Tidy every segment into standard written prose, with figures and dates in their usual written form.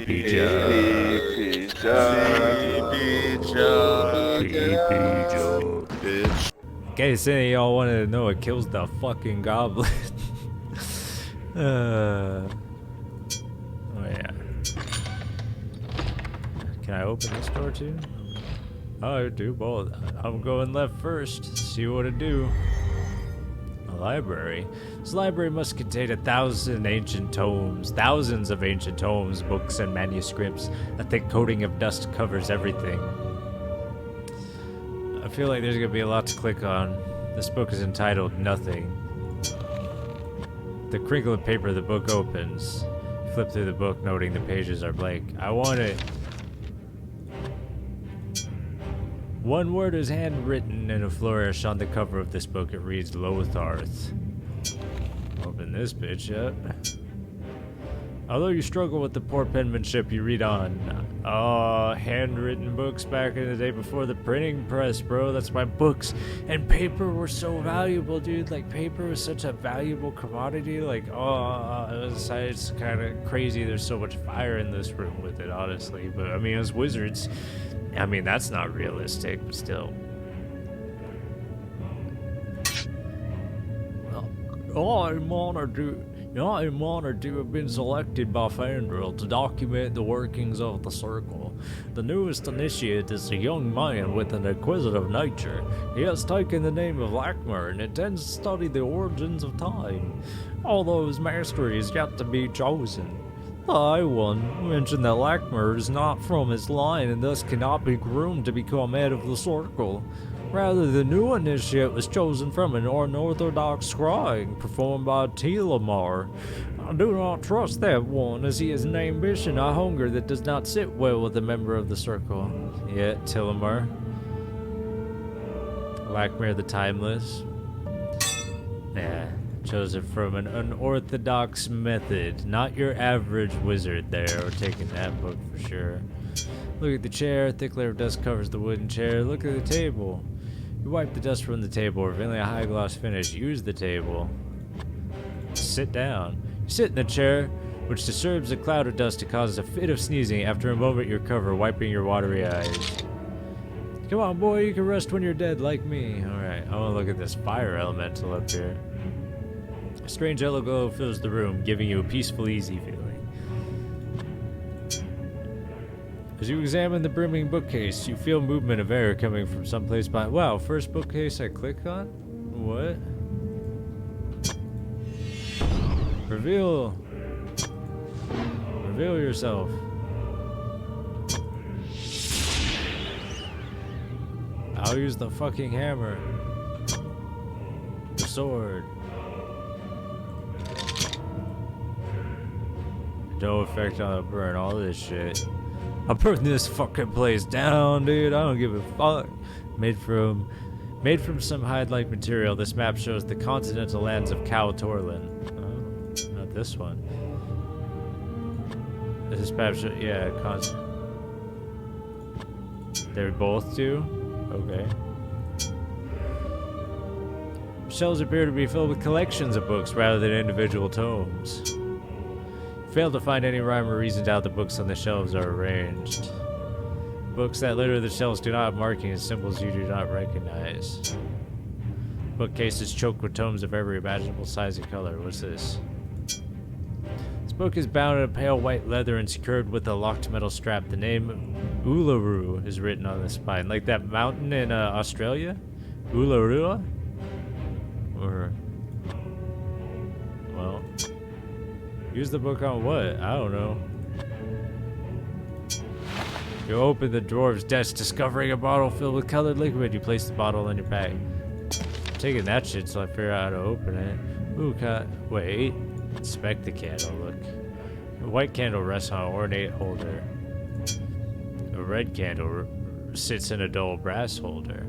Sleepy jug. Sleepy jug. Bitch. In case any of y'all wanted to know, it kills the fucking goblin. Oh yeah. Can I open this door too? Oh, I do both. I'm going left first. See what it do. A library. This library must contain 1,000 ancient tomes, thousands of ancient tomes, books, and manuscripts. A thick coating of dust covers everything. I feel like there's gonna be a lot to click on. This book is entitled Nothing. The crinkle of paper the book opens. Flip through the book, noting the pages are blank. I want it. One word is handwritten in a flourish on the cover of this book. It reads Lotharth. Open this bitch up. Although you struggle with the poor penmanship, you read on. Oh, handwritten books back in the day before the printing press, bro. That's why books and paper were so valuable, dude. Like, paper was such a valuable commodity. Like, it's kind of crazy. There's so much fire in this room with it, honestly. But, I mean, as wizards, I mean, that's not realistic, but still. I'm honored to have been selected by Fandral to document the workings of the Circle. The newest initiate is a young man with an inquisitive nature. He has taken the name of Lackmer and intends to study the origins of time, although his mastery is yet to be chosen. The High One mentioned that Lackmer is not from his line and thus cannot be groomed to become head of the Circle. Rather, the new initiate was chosen from an unorthodox scrying performed by Telamar. I do not trust that one, as he has an ambition, a hunger that does not sit well with a member of the Circle. Yeah, Telamar. Lackmer the Timeless. Yeah, chosen from an unorthodox method. Not your average wizard there, or taking that book for sure. Look at the chair, thick layer of dust covers the wooden chair. Look at the table. You wipe the dust from the table, revealing a high gloss finish. Use the table. Sit down. You sit in the chair, which disturbs a cloud of dust to cause a fit of sneezing. After a moment, you recover, wiping your watery eyes. Come on, boy, you can rest when you're dead, like me. Alright, I want to look at this fire elemental up here. A strange yellow glow fills the room, giving you a peaceful, easy feeling. As you examine the brimming bookcase, you feel movement of air coming from someplace behind. Wow, first bookcase I click on? What? Reveal yourself. I'll use the fucking hammer. The sword. No effect on the burn, all this shit. I'm putting this fucking place down, dude. I don't give a fuck. Made from some hide-like material, this map shows the continental lands of Cal Torlin. Oh, not this one. This map shows, yeah, they both do? Okay. Shelves appear to be filled with collections of books rather than individual tomes. Failed to find any rhyme or reason to how the books on the shelves are arranged. Books that litter the shelves do not have markings and symbols you do not recognize. Bookcases choked with tomes of every imaginable size and color. What's this? This book is bound in a pale white leather and secured with a locked metal strap. The name Uluru is written on the spine. Like that mountain in Australia? Uluru? Or... well... use the book on what? I don't know. You open the dwarf's desk, discovering a bottle filled with colored liquid. You place the bottle in your bag. I'm taking that shit so I figure out how to open it. Ooh, wait. Inspect the candle, look. A white candle rests on an ornate holder. A red candle sits in a dull brass holder.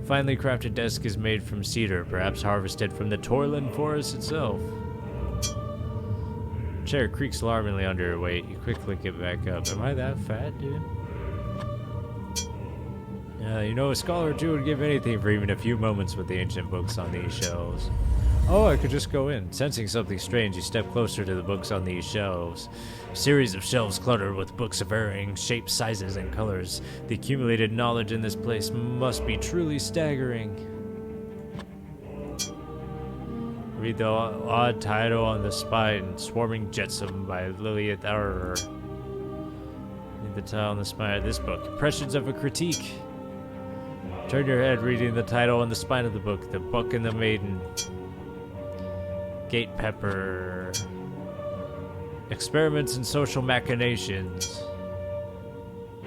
Finely crafted desk is made from cedar, perhaps harvested from the Torlin forest itself. Chair creaks alarmingly under your weight. You quickly get back up. Am I that fat, dude? Yeah, you know, a scholar or two would give anything for even a few moments with the ancient books on these shelves. Oh, I could just go in. Sensing something strange, you step closer to the books on these shelves. A series of shelves cluttered with books of varying shapes, sizes, and colors. The accumulated knowledge in this place must be truly staggering. Read the odd title on the spine, Swarming Jetsam by Lilith Aurer. Read the title on the spine of this book, Impressions of a Critique. Turn your head reading the title on the spine of the book, The Buck and the Maiden. Gate Pepper. Experiments in Social Machinations.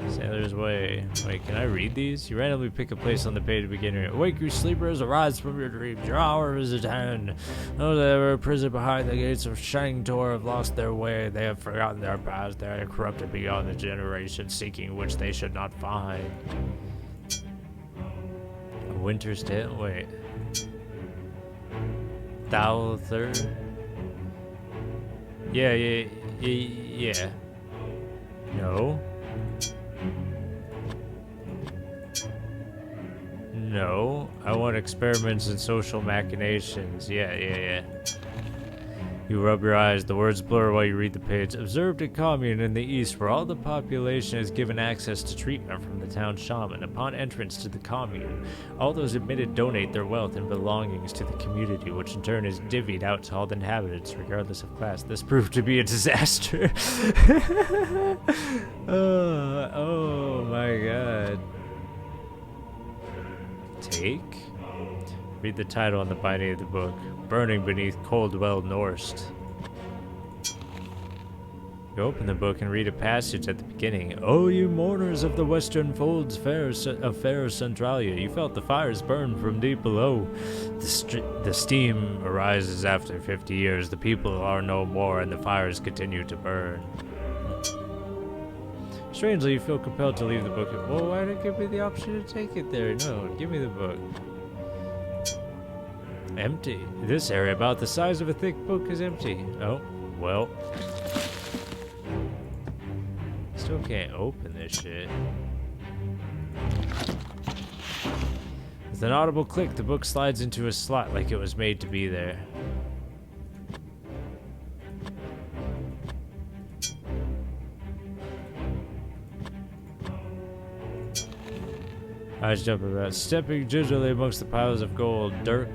Sailor's Way. Wait, can I read these? You randomly pick a place on the page to begin. Awake, you sleepers, arise from your dreams. Your hour is at hand. Those that are imprisoned behind the gates of Shang Tor have lost their way. They have forgotten their past. They are corrupted beyond the generation, seeking which they should not find. A Winter's Tale? Wait. Thou third? Yeah. No. No, I want experiments in social machinations. Yeah. You rub your eyes, the words blur while you read the page. Observed a commune in the east where all the population is given access to treatment from the town shaman. Upon entrance to the commune, all those admitted donate their wealth and belongings to the community, which in turn is divvied out to all the inhabitants, regardless of class. This proved to be a disaster. Oh my god. Take? Read the title on the binding of the book. Burning Beneath Coldwell Norst. You open the book and read a passage at the beginning. Oh, you mourners of the western folds of fair Centralia, you felt the fires burn from deep below. The steam arises after 50 years. The people are no more, and the fires continue to burn. Strangely, you feel compelled to leave the book. Well, why did it give me the option to take it there? No, give me the book. Empty. This area, about the size of a thick book, is empty. Oh, well. Still can't open this shit. With an audible click, the book slides into a slot like it was made to be there. Eyes jump about. Stepping gingerly amongst the piles of gold, Dirk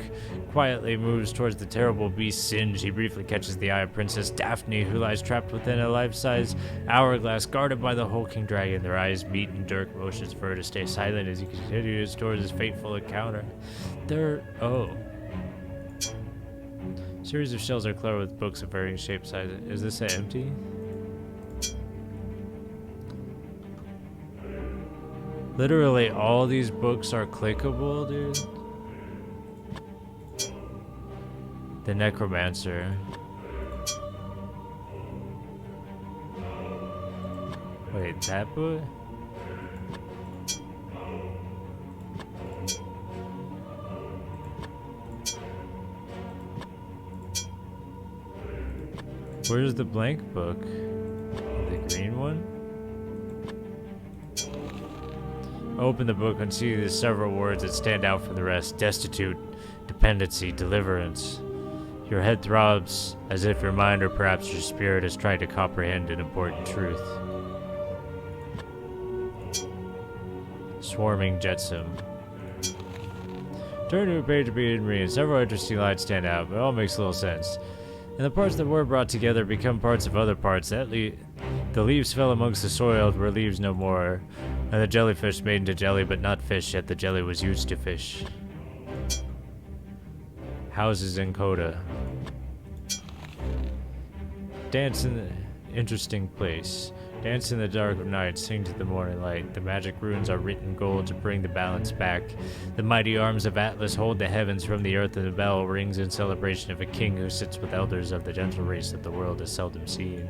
quietly moves towards the terrible beast Singe. He briefly catches the eye of Princess Daphne, who lies trapped within a life-size hourglass guarded by the hulking dragon. Their eyes meet, and Dirk motions for her to stay silent as he continues towards his fateful encounter. Series of shelves are cluttered with books of varying shapes, sizes. Is this empty? Literally all these books are clickable, dude. The Necromancer. Wait, that book? Where's the blank book? The green one? Open the book and see the several words that stand out from the rest. Destitute, dependency, deliverance. Your head throbs as if your mind or perhaps your spirit is trying to comprehend an important truth. Swarming Jetsam. Turn to a page to begin reading. Several interesting lines stand out, but it all makes little sense. And the parts that were brought together become parts of other parts. The leaves fell amongst the soil were leaves no more. And the jellyfish made into jelly, but not fish, yet the jelly was used to fish. Houses in Coda. Dance in the interesting place. Dance in the dark of night, sing to the morning light. The magic runes are written in gold to bring the balance back. The mighty arms of Atlas hold the heavens from the earth, and the bell rings in celebration of a king who sits with elders of the gentle race that the world has seldom seen.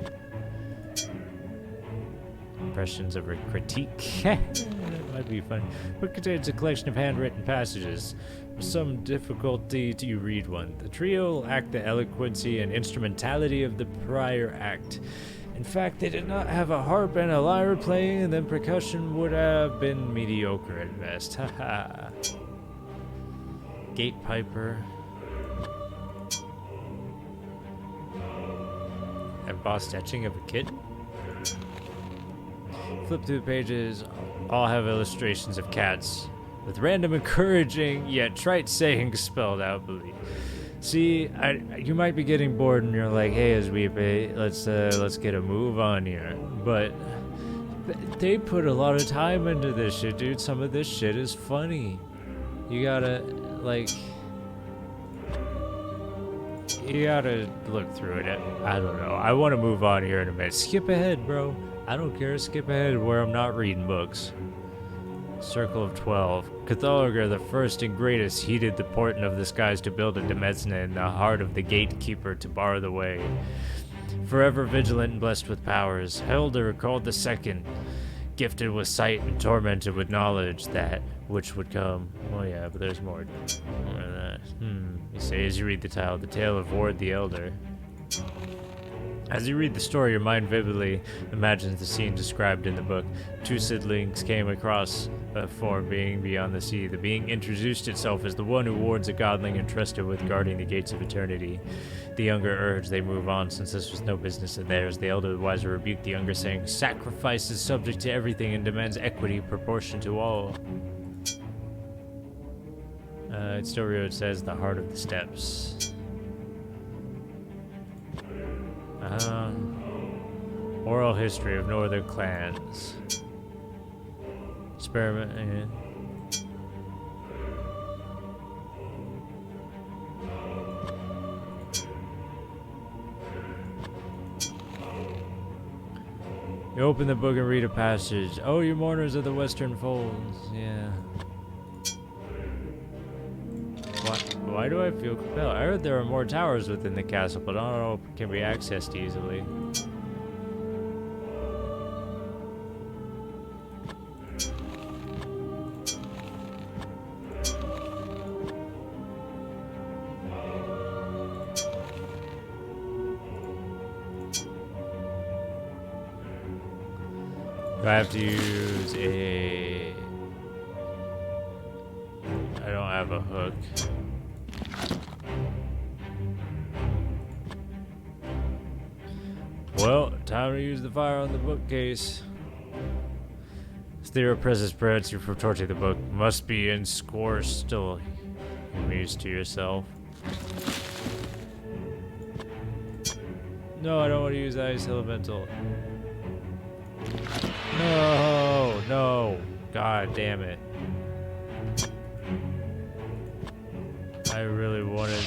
Impressions of a critique. That might be fun. Book contains a collection of handwritten passages. With some difficulty you read one. The trio lack the eloquency and instrumentality of the prior act. In fact, they did not have a harp and a lyre playing, and then percussion would have been mediocre at best. Haha. Gate Piper. embossed etching of a kitten. Flip through the pages, all have illustrations of cats, with random encouraging yet trite sayings spelled out beneath. See, you might be getting bored and you're like, hey, Azweepe, let's get a move on here. But they put a lot of time into this shit, dude. Some of this shit is funny. You gotta look through it. I don't know. I want to move on here in a minute. Skip ahead, bro. I don't care. Skip ahead where I'm not reading books. Circle of 12. Cathalgar, the first and greatest, heeded the portent of the skies to build a demesne in the heart of the gatekeeper to bar the way. Forever vigilant and blessed with powers, Helder called the second, gifted with sight and tormented with knowledge that which would come. Oh yeah, but there's more. More of that. You say as you read the tale of Ward the Elder. As you read the story, your mind vividly imagines the scene described in the book. Two siblings came across a form being beyond the sea. The being introduced itself as the one who wards a godling entrusted with guarding the gates of eternity. The younger urged they move on, since this was no business of theirs. The elder, the wiser, rebuked the younger, saying, "Sacrifice is subject to everything and demands equity proportion to all." It says the heart of the steppes. Oral history of northern clans. Experiment. You open the book and read a passage. Oh, you mourners of the Western Folds. Yeah. Why do I feel compelled? I heard there are more towers within the castle, but I don't know if it can be accessed easily. Do I have to use a... I don't have a hook. Well, time to use the fire on the bookcase. Theor presses prevents you from torching the book. Must be in score still. You muse to yourself. No, I don't want to use Ice Elemental. No. God damn it. I really wanted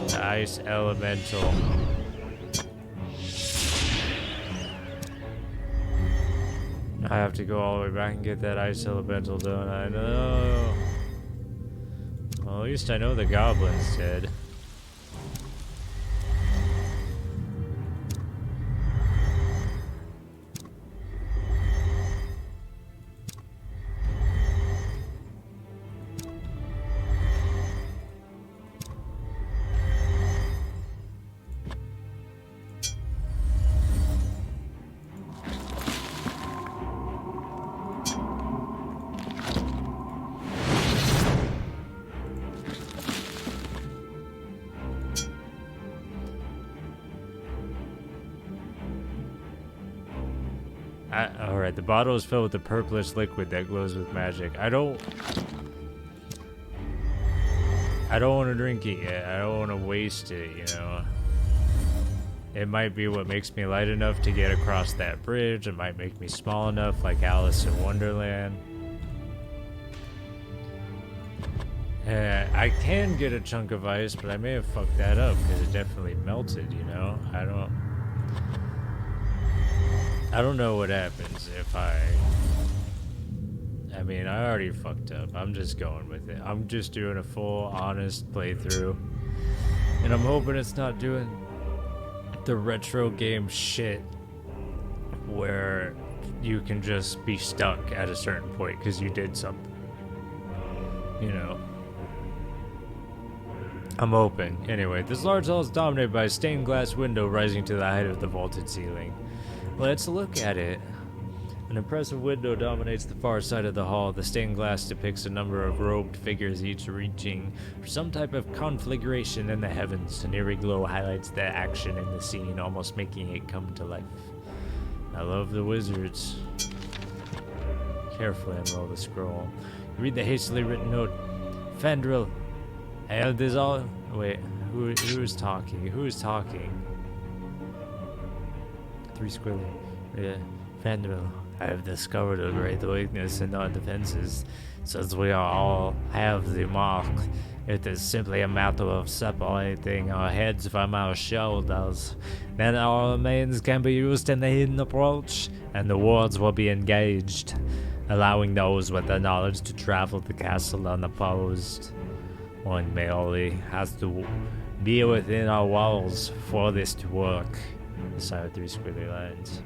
the Ice Elemental. I have to go all the way back and get that Ice Elemental done. I know. Well, at least I know the goblin's dead. Alright, the bottle is filled with a purplish liquid that glows with magic. I don't want to drink it yet. I don't want to waste it, you know. It might be what makes me light enough to get across that bridge. It might make me small enough like Alice in Wonderland. I can get a chunk of ice, but I may have fucked that up because it definitely melted, you know. I don't know what happens if I mean, I already fucked up. I'm just going with it. I'm just doing a full, honest playthrough. And I'm hoping it's not doing the retro game shit where you can just be stuck at a certain point because you did something. You know. I'm hoping. Anyway, this large hall is dominated by a stained glass window rising to the height of the vaulted ceiling. Let's look at it. An impressive window dominates the far side of the hall. The stained glass depicts a number of robed figures, each reaching for some type of conflagration in the heavens. An eerie glow highlights the action in the scene, almost making it come to life. I love the wizards. Carefully unroll the scroll. Read the hastily written note. Fandril, I held this all. Wait, who's talking? Who's talking? 3 squilly. Yeah, Fandril. I have discovered a great weakness in our defenses. Since we all have the mark, it is simply a matter of separating our heads from our shoulders. Then our remains can be used in the hidden approach, and the wards will be engaged, allowing those with the knowledge to travel the castle unopposed. One merely has to be within our walls for this to work. Sorry, 3 squiggly lines.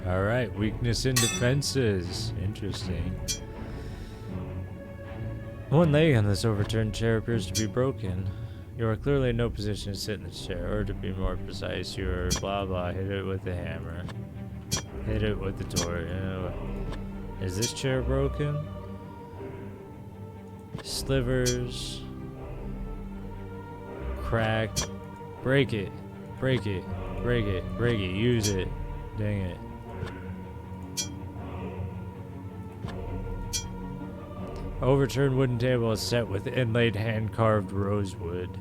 Alright, weakness in defenses. Interesting. One leg on this overturned chair appears to be broken. You are clearly in no position to sit in the chair, or to be more precise, you are blah blah, hit it with the hammer. Hit it with the torch. Is this chair broken? Slivers. Cracked. Break it. Break it. Break it. Break it. Use it. Dang it. Overturned wooden table is set with inlaid hand-carved rosewood.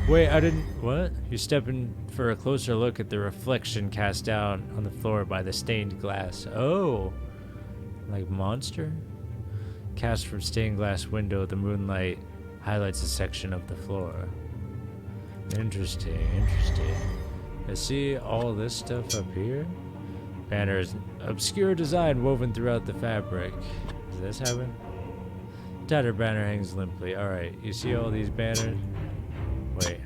Wait, I didn't... What? You step in for a closer look at the reflection cast down on the floor by the stained glass. Oh! Like monster? Cast from stained glass window, the moonlight highlights a section of the floor. Interesting, interesting. I see all this stuff up here. Banners, obscure design woven throughout the fabric. Does this happen? Tattered banner hangs limply. Alright, you see all these banners? Wait.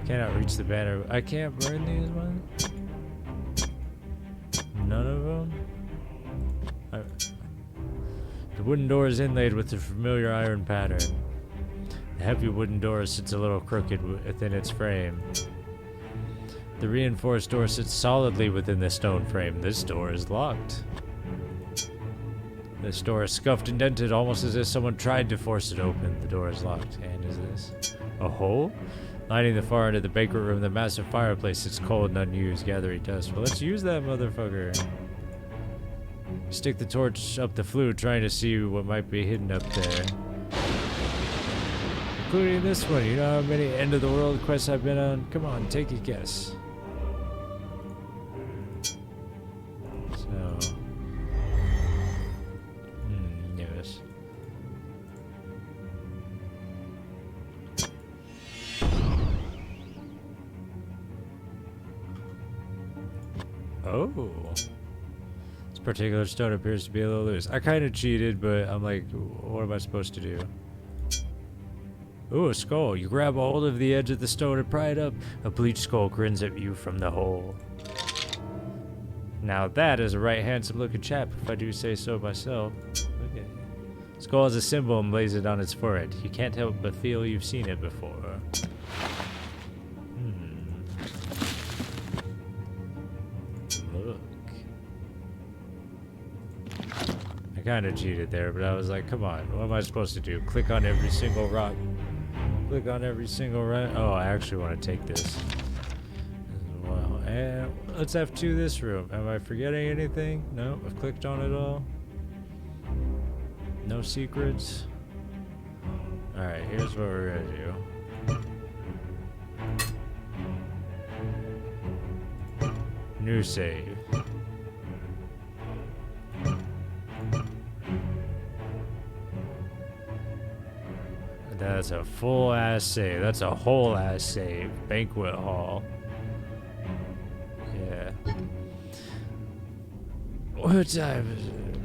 Cannot reach the banner. I can't burn these ones? None of them? The wooden door is inlaid with a familiar iron pattern. The heavy wooden door sits a little crooked within its frame. The reinforced door sits solidly within the stone frame. This door is locked. This door is scuffed and dented, almost as if someone tried to force it open. The door is locked. And is this a hole? Lining the far end of the banquet room, the massive fireplace sits cold and unused, gathering dust. Well, let's use that motherfucker. Stick the torch up the flue, trying to see what might be hidden up there. Including this one. You know how many end-of-the-world quests I've been on? Come on, take a guess. So... yes. Oh. This particular stone appears to be a little loose. I kind of cheated, but I'm like, what am I supposed to do? Ooh, a skull. You grab a hold of the edge of the stone and pry it up. A bleached skull grins at you from the hole. Now that is a right handsome looking chap, if I do say so myself. Look at it. Skull has a symbol emblazoned on its forehead. You can't help but feel you've seen it before. Look. I kind of cheated there, but I was like, come on, what am I supposed to do? Click on every single rock. Click on every single rock. Oh, I actually want to take this as well. And let's F2 this room. Am I forgetting anything? No, I've clicked on it all. No secrets. Alright, here's what we're gonna do. New save. That's a full ass save. That's a whole ass save. Banquet hall. Yeah. What time is it?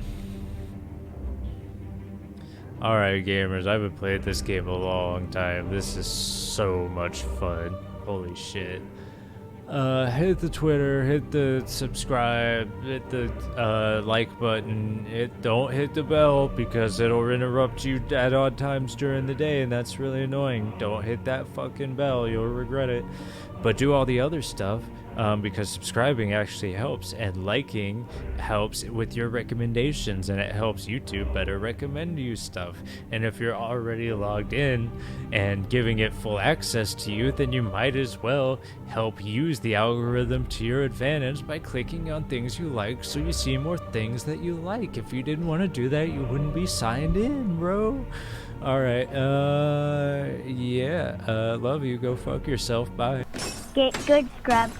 Alright, gamers. I've been playing this game a long time. This is so much fun. Holy shit. hit the Twitter, hit the subscribe, hit the like button. Don't hit the bell because it'll interrupt you at odd times during the day, and that's really annoying. Don't hit that fucking bell, you'll regret it. But do all the other stuff, because subscribing actually helps, and liking helps with your recommendations, and it helps YouTube better recommend you stuff. And if you're already logged in and giving it full access to you, then you might as well help use the algorithm to your advantage by clicking on things you like, so you see more things that you like. If you didn't want to do that, you wouldn't be signed in, bro. Alright, yeah, love you, go fuck yourself, bye. Get good, scrub.